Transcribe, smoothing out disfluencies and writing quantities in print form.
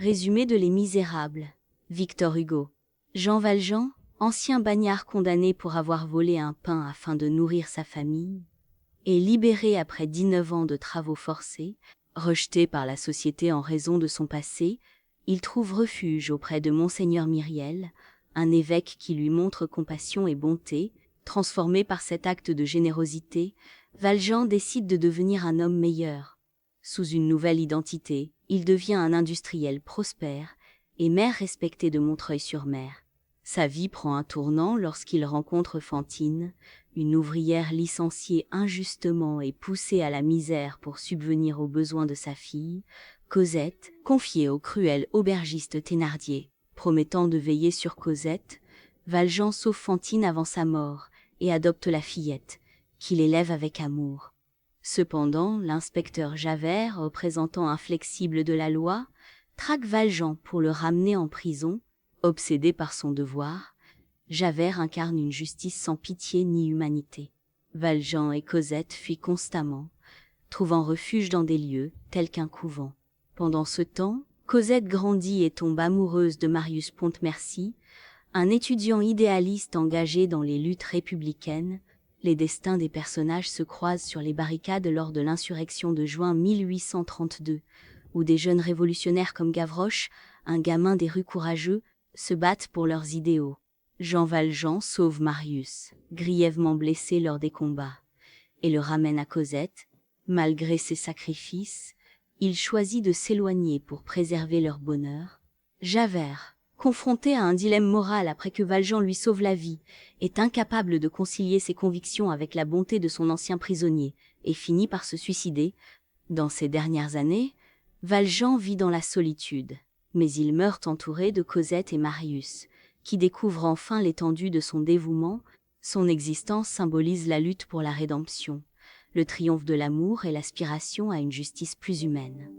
Résumé de Les Misérables. Victor Hugo. Jean Valjean, ancien bagnard condamné pour avoir volé un pain afin de nourrir sa famille, est libéré après 19 ans de travaux forcés. Rejeté par la société en raison de son passé, il trouve refuge auprès de Monseigneur Myriel, un évêque qui lui montre compassion et bonté. Transformé par cet acte de générosité, Valjean décide de devenir un homme meilleur. Sous une nouvelle identité, il devient un industriel prospère et maire respecté de Montreuil-sur-Mer. Sa vie prend un tournant lorsqu'il rencontre Fantine, une ouvrière licenciée injustement et poussée à la misère pour subvenir aux besoins de sa fille, Cosette, confiée au cruel aubergiste Thénardier. Promettant de veiller sur Cosette, Valjean sauve Fantine avant sa mort et adopte la fillette, qu'il élève avec amour. Cependant, l'inspecteur Javert, représentant inflexible de la loi, traque Valjean pour le ramener en prison. Obsédé par son devoir, Javert incarne une justice sans pitié ni humanité. Valjean et Cosette fuient constamment, trouvant refuge dans des lieux tels qu'un couvent. Pendant ce temps, Cosette grandit et tombe amoureuse de Marius Pontmercy, un étudiant idéaliste engagé dans les luttes républicaines. Les destins des personnages se croisent sur les barricades lors de l'insurrection de juin 1832, où des jeunes révolutionnaires comme Gavroche, un gamin des rues courageux, se battent pour leurs idéaux. Jean Valjean sauve Marius, grièvement blessé lors des combats, et le ramène à Cosette. Malgré ses sacrifices, il choisit de s'éloigner pour préserver leur bonheur. Javert, confronté à un dilemme moral après que Valjean lui sauve la vie, est incapable de concilier ses convictions avec la bonté de son ancien prisonnier et finit par se suicider. Dans ces dernières années, Valjean vit dans la solitude, mais il meurt entouré de Cosette et Marius, qui découvrent enfin l'étendue de son dévouement. Son existence symbolise la lutte pour la rédemption, le triomphe de l'amour et l'aspiration à une justice plus humaine.